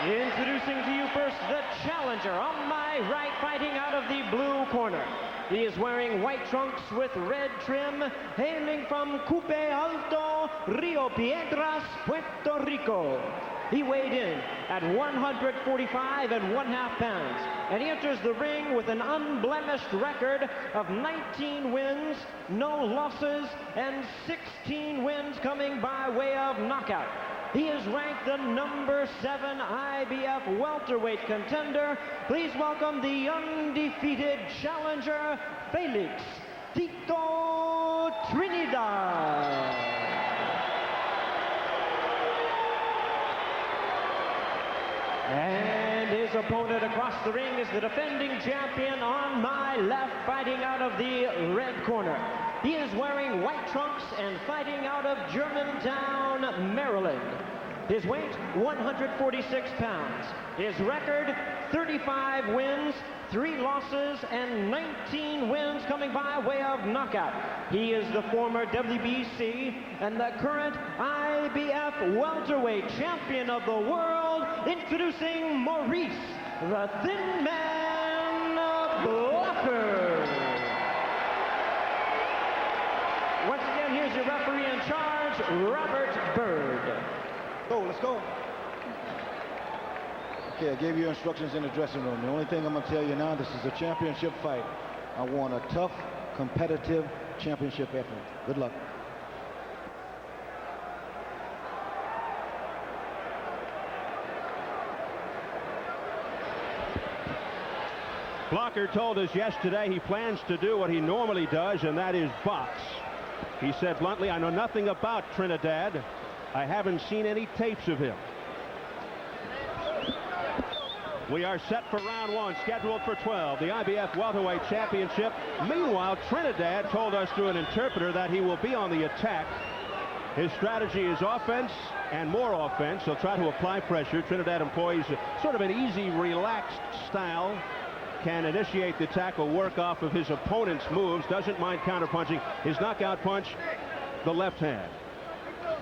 Introducing to you first the challenger on my right, fighting out of the blue corner. He is wearing white trunks with red trim, hailing from Cupe Alto, Rio Piedras, Puerto Rico. He weighed in at 145 1/2 pounds, and he enters the ring with an unblemished record of 19 wins, no losses, and 16 wins coming by way of knockout. He is ranked the #7 IBF welterweight contender. Please welcome the undefeated challenger, Félix Tito Trinidad. And his opponent across the ring is the defending champion on my left, fighting out of the red corner. He is wearing white trunks and fighting out of Germantown, Maryland. His weight, 146 pounds. His record, 35 wins, 3 losses, and 19 wins coming by way of knockout. He is the former WBC and the current IBF welterweight champion of the world, introducing Maurice, the Thin Man Blocker. Once again, here's your referee in charge, Robert Bird. Go, let's go. Okay, I gave you instructions in the dressing room. The only thing I'm going to tell you now, this is a championship fight. I want a tough, competitive championship effort. Good luck. Blocker told us yesterday he plans to do what he normally does, and that is box. He said bluntly, I know nothing about Trinidad. I haven't seen any tapes of him. We are set for round 1, scheduled for 12, the IBF Welterweight Championship. Meanwhile, Trinidad told us through an interpreter that he will be on the attack. His strategy is offense and more offense. He'll try to apply pressure. Trinidad employs sort of an easy, relaxed style. Can initiate the attack or work off of his opponent's moves. Doesn't mind counterpunching. His knockout punch, the left hand.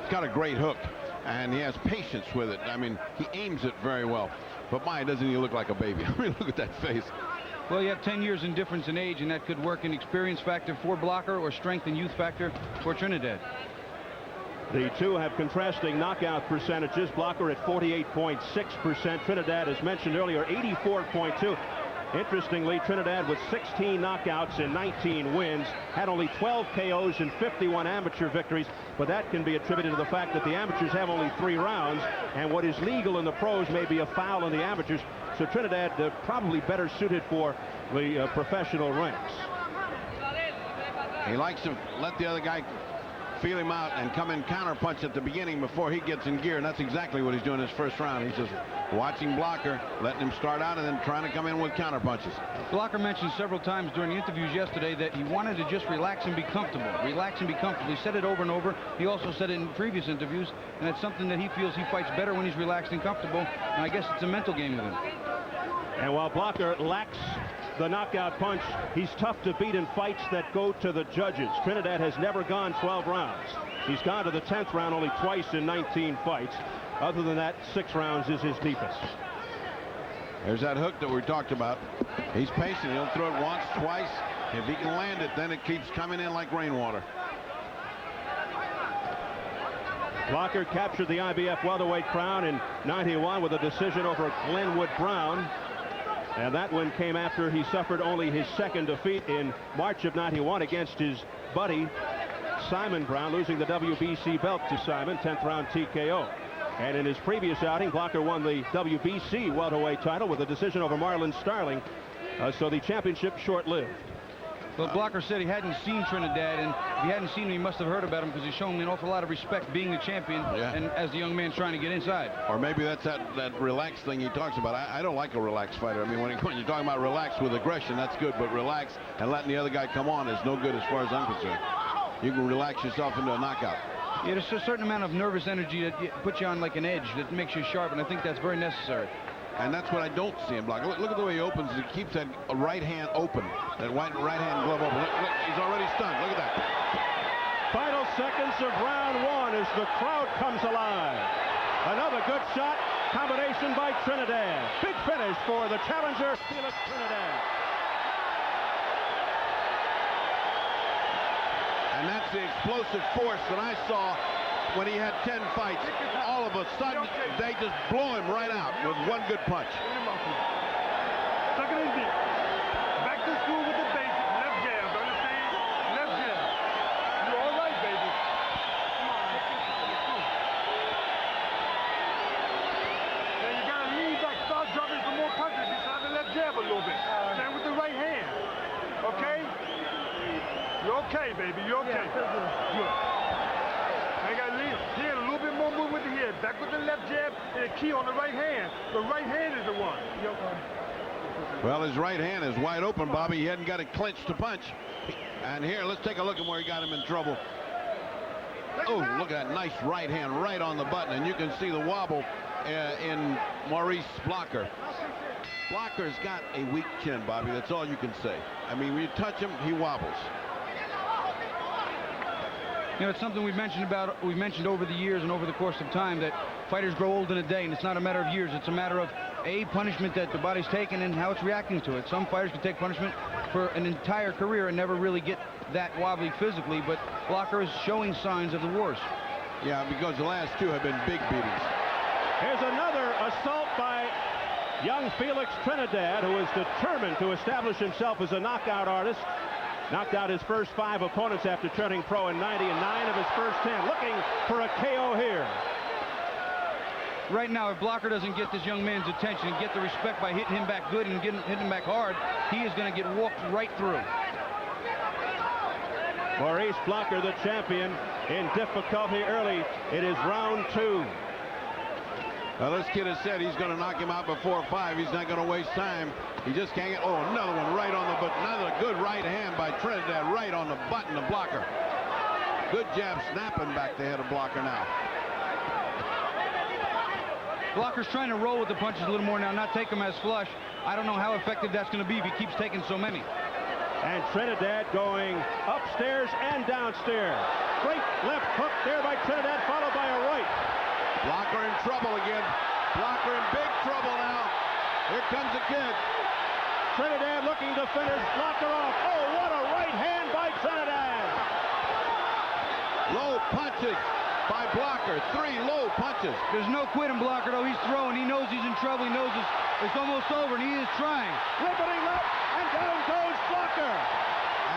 He's got a great hook, and he has patience with it. I mean, he aims it very well. But my, doesn't he look like a baby? I mean, look at that face. Well, you have 10 years in difference in age, and that could work in experience factor for Blocker or strength and youth factor for Trinidad. The two have contrasting knockout percentages. Blocker at 48.6%. Trinidad, as mentioned earlier, 84.2%. Interestingly, Trinidad with 16 knockouts and 19 wins, had only 12 KOs and 51 amateur victories, but that can be attributed to the fact that the amateurs have only 3 rounds, and what is legal in the pros may be a foul in the amateurs, so Trinidad probably better suited for the professional ranks. He likes to let the other guy feel him out and come in counterpunch at the beginning before he gets in gear, and that's exactly what he's doing his first round. He's just watching Blocker, letting him start out and then trying to come in with counterpunches. Blocker mentioned several times during the interviews yesterday that he wanted to just relax and be comfortable. Relax and be comfortable. He said it over and over. He also said it in previous interviews, and it's something that he feels he fights better when he's relaxed and comfortable, and I guess it's a mental game with him. And while Blocker lacks the knockout punch, he's tough to beat in fights that go to the judges. Trinidad has never gone 12 rounds. He's gone to the 10th round only twice in 19 fights. Other than that, 6 rounds is his deepest. There's that hook that we talked about. He's patient. He'll throw it once, twice. If he can land it, then it keeps coming in like rainwater. Blocker captured the IBF welterweight crown in '91 with a decision over Glenwood Brown. And that one came after he suffered only his 2nd defeat in March of '91 against his buddy Simon Brown, losing the WBC belt to Simon, 10th round TKO. And in his previous outing, Blocker won the WBC welterweight title with a decision over Marlon Starling. So the championship short-lived. Well, Blocker said he hadn't seen Trinidad, and if he hadn't seen him, he must have heard about him because he's shown me an awful lot of respect being the champion and as the young man trying to get inside. Or maybe that's that relaxed thing he talks about. I don't like a relaxed fighter. I mean, when you're talking about relaxed with aggression, that's good, but relax and letting the other guy come on is no good as far as I'm concerned. You can relax yourself into a knockout. Yeah, there's a certain amount of nervous energy that puts you on like an edge that makes you sharp, and I think that's very necessary. And that's what I don't see in Blocker. Look at the way he opens. He keeps that right hand open, that right hand glove open. Look, he's already stunned. Look at that. Final seconds of round 1 as the crowd comes alive. Another good shot Combination by Trinidad. Big finish for the challenger, Félix Trinidad. And that's the explosive force that I saw when he had 10 fights. All of a sudden, they just blow him right out with one good punch. Tuck it in deep. Back to school with the basics. Left jab, understand? Left jab. You all right, baby? Come on. Now you gotta lean back, start dropping some more punches beside the left jab a little bit. Stand with the right hand. Okay? You're okay, baby. You're okay. Good. I got to lean. Here, a little bit more movement with the head. Back with the left jab and the key on the right hand. The right hand is the one. You okay? Well, his right hand is wide open, Bobby. He hadn't got it clenched to punch. And here, let's take a look at where he got him in trouble. Oh, look at that nice right hand right on the button. And you can see the wobble in Maurice Blocker. Blocker's got a weak chin, Bobby. That's all you can say. I mean, when you touch him, he wobbles. You know, it's something we've mentioned over the years and over the course of time, that fighters grow old in a day, and it's not a matter of years. It's a matter of punishment that the body's taken and how it's reacting to it. Some fighters can take punishment for an entire career and never really get that wobbly physically, but Blocker is showing signs of the worst. Yeah, because the last two have been big beatings. Here's another assault by young Félix Trinidad, who is determined to establish himself as a knockout artist. Knocked out his first 5 opponents after turning pro in 90 and 9 of his first 10. Looking for a KO here. Right now, if Blocker doesn't get this young man's attention and get the respect by hitting him back good and hitting him back hard, he is going to get walked right through. Maurice Blocker, the champion, in difficulty early. It is round 2. Well, this kid has said he's going to knock him out before 5. He's not going to waste time. He just can't get... Oh, another one right on the button. Another good right hand by Trinidad right on the button of Blocker. Good jab snapping back the head of Blocker now. Blocker's trying to roll with the punches a little more now, not take them as flush. I don't know how effective that's going to be if he keeps taking so many. And Trinidad going upstairs and downstairs. Great left hook there by Trinidad, followed by a right. Blocker in trouble again. Blocker in big trouble now. Here comes the kid. Trinidad looking to finish Blocker off. Oh, what a right hand by Trinidad. Low punches by Blocker. 3 low punches. There's no quitting Blocker, though. He's throwing. He knows he's in trouble. He knows it's almost over, and he is trying. Ripping left, and down goes Blocker.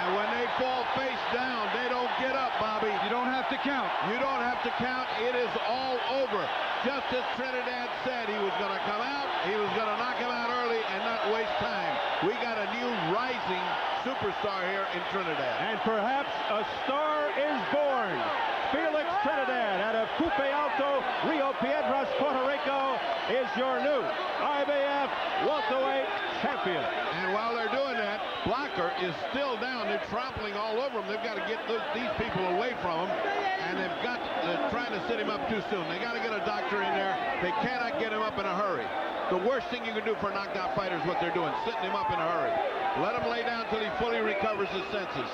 And when they fall face down, they don't get up, Bobby. You don't have to count. You don't have to count. It is all over. Just as Trinidad said he was going to come out, he was going to knock him out early and not waste time. We got a new rising superstar here in Trinidad. And perhaps a star is born. Félix Trinidad out of Coupe Alto, Rio Piedras, Puerto Rico, is your new IBF welterweight champion. And while they're doing that, Blocker is still down. They're trampling all over him. They've got to get these people away from him, and they're trying to sit him up too soon. They got to get a doctor in there. They cannot get him up in a hurry. The worst thing you can do for a knocked out fighter is what they're doing, sitting him up in a hurry. Let him lay down till he fully recovers his senses.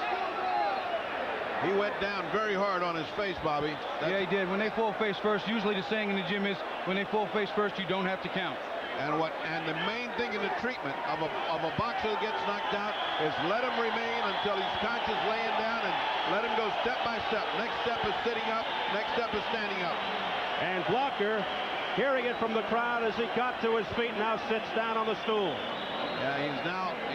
He went down very hard on his face, Bobby. Yeah, he did. When they fall face first, usually the saying in the gym is, when they fall face first, you don't have to count. And the main thing in the treatment of a boxer that gets knocked out is let him remain until he's conscious, laying down, and let him go step by step. Next step is sitting up. Next step is standing up. And Blocker, hearing it from the crowd as he got to his feet, now sits down on the stool. Yeah, he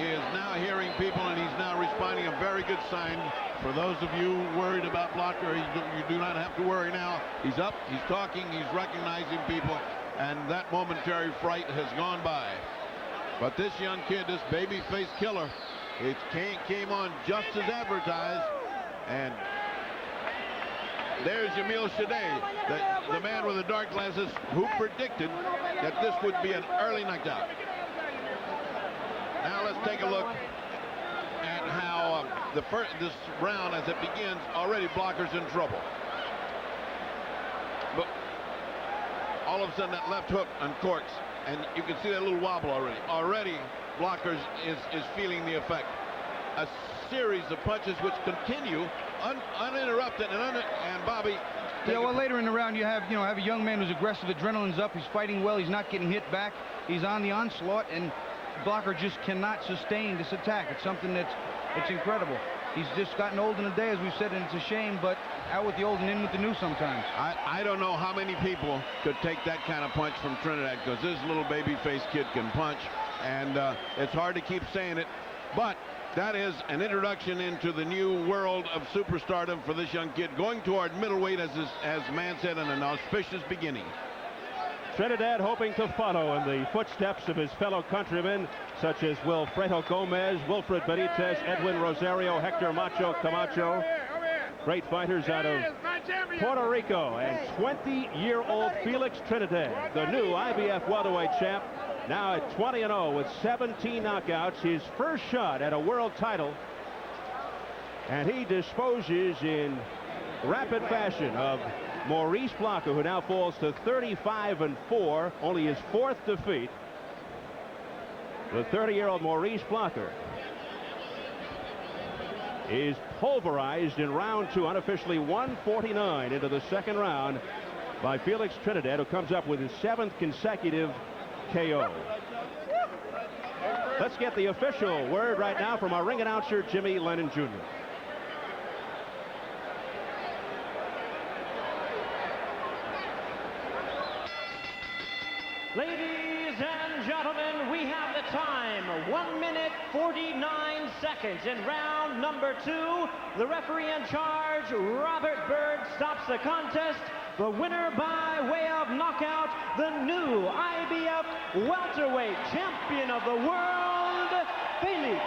is now hearing people, and he's now responding. A very good sign. For those of you worried about Blocker, you do not have to worry now. He's up, he's talking, he's recognizing people, and that momentary fright has gone by. But this young kid, this baby-faced killer, it came on just as advertised, and there's Jamil Shadeh, the man with the dark glasses, who predicted that this would be an early knockout. Now let's take a look at how this round, as it begins, already Blocker's in trouble. But all of a sudden that left hook uncorks, and you can see that little wobble already. Already Blocker is feeling the effect. A series of punches which continue uninterrupted, and Bobby, Yeah, well, later in the round, you have a young man who's aggressive, adrenaline's up, he's fighting well, he's not getting hit back, he's on the onslaught, and Blocker just cannot sustain this attack. It's something it's incredible. He's just gotten old in a day, as we've said, and it's a shame, but out with the old and in with the new sometimes. I don't know how many people could take that kind of punch from Trinidad, because this little baby-faced kid can punch, and it's hard to keep saying it, but that is an introduction into the new world of superstardom for this young kid, going toward middleweight, as Man said, in an auspicious beginning. Trinidad hoping to follow in the footsteps of his fellow countrymen, such as Wilfredo Gomez, Wilfred Benitez, Edwin Rosario, Hector Macho Camacho. Great fighters out of Puerto Rico. And 20-year-old Félix Trinidad, the new IBF welterweight champ, now at 20-0 with 17 knockouts, his first shot at a world title. And he disposes in rapid fashion of Maurice Blocker, who now falls to 35-4, only his fourth defeat. The 30-year-old Maurice Blocker is pulverized in round 2, unofficially 149 into the second round by Félix Trinidad, who comes up with his 7th consecutive KO. Let's get the official word right now from our ring announcer, Jimmy Lennon Jr. Ladies and gentlemen, we have the time. 1 minute, 49 seconds in round number 2. The referee in charge, Robert Byrd, stops the contest. The winner by way of knockout, the new IBF welterweight champion of the world, Félix